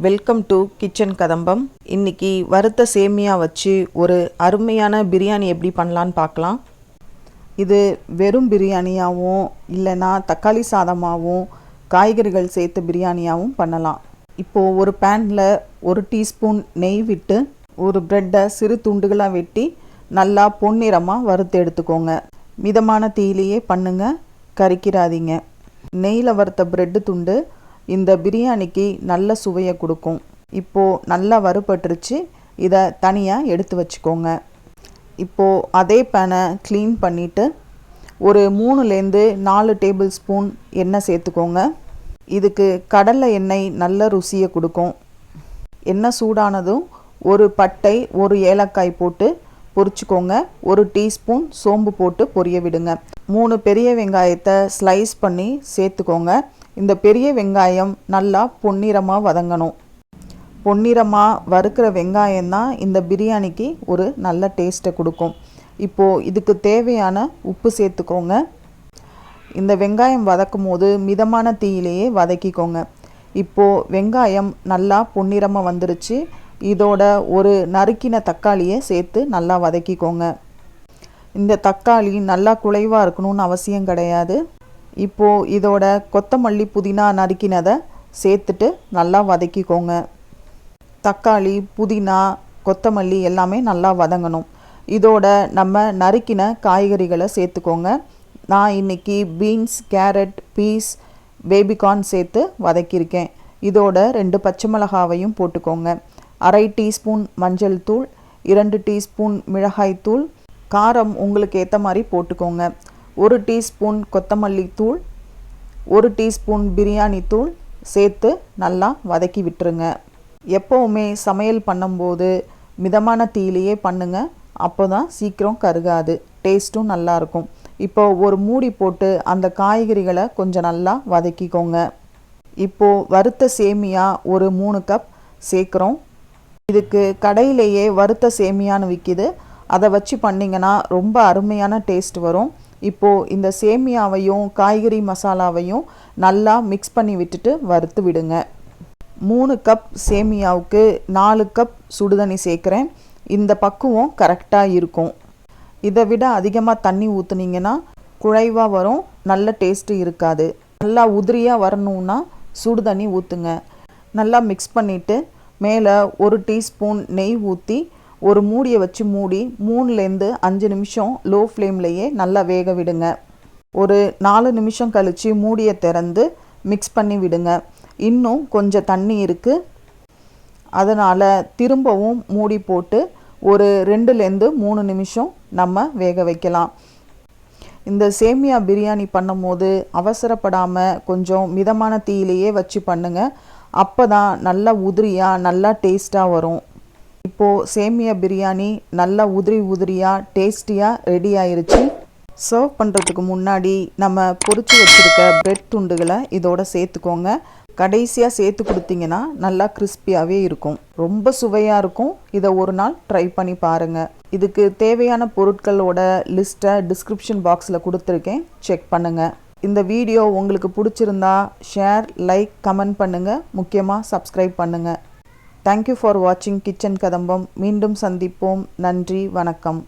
Welcome to kitchen கதம்பம். இன்னைக்கு வறுத்த சேமியா வச்சு ஒரு அருமையான பிரியாணி எப்படி பண்ணலான்னு பார்க்கலாம். இது வெறும் பிரியாணியாகவும் இல்லைன்னா தக்காளி சாதமாகவும் காய்கறிகள் சேர்த்து பிரியாணியாகவும் பண்ணலாம். இப்போது ஒரு பேனில் 1 டீஸ்பூன் நெய் விட்டு ஒரு ப்ரெட்டை சிறு துண்டுகளாக வெட்டி நல்லா பொன்னிறமாக வறுத்து எடுத்துக்கோங்க. மிதமான தீயிலேயே பண்ணுங்கள், கறிக்கிறாதீங்க. நெய்யில் வறுத்த ப்ரெட்டு துண்டு இந்த பிரியாணிக்கு நல்ல சுவையை கொடுக்கும். இப்போது நல்லா வறுபட்டுருச்சு, இதை தனியாக எடுத்து வச்சுக்கோங்க. இப்போது அதே பேனை க்ளீன் பண்ணிவிட்டு ஒரு 3லேருந்து 4 டேபிள் ஸ்பூன் எண்ணெய் சேர்த்துக்கோங்க. இதுக்கு கடலை எண்ணெய் நல்ல ருசியை கொடுக்கும். எண்ணெய் சூடானதும் ஒரு பட்டை, ஒரு ஏலக்காய் போட்டு பொரிச்சுக்கோங்க. 1 டீஸ்பூன் சோம்பு போட்டு பொரிய விடுங்க. 3 பெரிய வெங்காயத்தை ஸ்லைஸ் பண்ணி சேர்த்துக்கோங்க. இந்த பெரிய வெங்காயம் நல்லா பொன்னிறமாக வதங்கணும். பொன்னிறமாக வறுக்கிற வெங்காயம்தான் இந்த பிரியாணிக்கு ஒரு நல்ல டேஸ்ட்டை கொடுக்கும். இப்போது இதுக்கு தேவையான உப்பு சேர்த்துக்கோங்க. இந்த வெங்காயம் வதக்கும் போது மிதமான தீயிலேயே வதக்கிக்கோங்க. இப்போது வெங்காயம் நல்லா பொன்னிறமாக வந்துருச்சு. இதோட ஒரு நறுக்கின தக்காளியை சேர்த்து நல்லா வதக்கிக்கோங்க. இந்த தக்காளி நல்லா குழைவாக இருக்கணும்னு அவசியம் கிடையாது. இப்போது இதோட கொத்தமல்லி, புதினா நறுக்கினதை சேர்த்துட்டு நல்லா வதக்கிக்கோங்க. தக்காளி, புதினா, கொத்தமல்லி எல்லாமே நல்லா வதங்கணும். இதோட நம்ம நறுக்கின காய்கறிகளை சேர்த்துக்கோங்க. நான் இன்றைக்கி பீன்ஸ், கேரட், பீஸ், பேபிகார்ன் சேர்த்து வதக்கியிருக்கேன். இதோட 2 பச்சை மிளகாவையும் போட்டுக்கோங்க. 1/2 டீஸ்பூன் மஞ்சள் தூள், 2 டீஸ்பூன் மிளகாய் தூள், காரம் உங்களுக்கு ஏற்ற மாதிரி போட்டுக்கோங்க. 1 டீஸ்பூன் கொத்தமல்லி தூள், 1 டீஸ்பூன் பிரியாணி தூள் சேர்த்து நல்லா வதக்கி விட்டுருங்க. எப்போவுமே சமையல் பண்ணும்போது மிதமான தீயிலேயே பண்ணுங்கள். அப்போ தான் சீக்கிரம் கருகாது, டேஸ்ட்டும் நல்லாயிருக்கும். இப்போ ஒரு மூடி போட்டு அந்த காய்கறிகளை கொஞ்சம் நல்லா வதக்கிக்கோங்க. இப்போது வறுத்த சேமியா ஒரு 3 கப் சேர்க்குறோம். இதுக்கு கடையிலேயே வறுத்த சேமியான்னு விற்கிது. அதை வச்சு பண்ணிங்கன்னா ரொம்ப அருமையான டேஸ்ட் வரும். இப்போது இந்த சேமியாவையும் காய்கறி மசாலாவையும் நல்லா மிக்ஸ் பண்ணி விட்டுட்டு வறுத்து விடுங்க. 3 கப் சேமியாவுக்கு 4 கப் சுடுதண்ணி சேர்க்குறேன். இந்த பக்குவம் கரெக்டாக இருக்கும். இதை விட அதிகமாக தண்ணி ஊற்றுனீங்கன்னா குழைவாக வரும், நல்ல டேஸ்ட்டு இருக்காது. நல்லா உதிரியாக வரணுன்னா சுடுதண்ணி ஊற்றுங்க. நல்லா மிக்ஸ் பண்ணிவிட்டு மேலே 1 டீஸ்பூன் நெய் ஊற்றி ஒரு மூடியை வச்சு மூடி 3லேருந்து 5 நிமிஷம் லோ ஃப்ளேம்லேயே நல்லா வேக விடுங்க. ஒரு 4 நிமிஷம் கழித்து மூடியை திறந்து மிக்ஸ் பண்ணி விடுங்க. இன்னும் கொஞ்சம் தண்ணி இருக்குது, அதனால் திரும்பவும் மூடி போட்டு ஒரு 2லேருந்து 3 நிமிஷம் நம்ம வேக வைக்கலாம். இந்த சேமியா பிரியாணி பண்ணும்போது அவசரப்படாமல் கொஞ்சம் மிதமான தீயிலேயே வச்சு பண்ணுங்கள். அப்போ தான் நல்லா உதிரியாக நல்லா டேஸ்ட்டாக வரும். இப்போது சேமியா பிரியாணி நல்லா உதிரியாக டேஸ்டியாக ரெடி ஆயிருச்சு. சர்வ் பண்ணுறதுக்கு முன்னாடி நம்ம பொரிச்சு வச்சுருக்க பிரெட் துண்டுகளை இதோட சேர்த்துக்கோங்க. கடைசியாக சேர்த்து கொடுத்தீங்கன்னா நல்லா கிறிஸ்பியாகவே இருக்கும், ரொம்ப சுவையாக இருக்கும். இதை ஒரு நாள் ட்ரை பண்ணி பாருங்கள். இதுக்கு தேவையான பொருட்களோட லிஸ்ட்டை டிஸ்கிரிப்ஷன் பாக்ஸில் கொடுத்துருக்கேன், செக் பண்ணுங்கள். இந்த வீடியோ உங்களுக்கு பிடிச்சிருந்தா ஷேர், லைக், கமெண்ட் பண்ணுங்கள். முக்கியமாக சப்ஸ்கிரைப் பண்ணுங்கள். தேங்க்யூ ஃபார் வாட்சிங் கிச்சன் கதம்பம். மீண்டும் சந்திப்போம். நன்றி, வணக்கம்.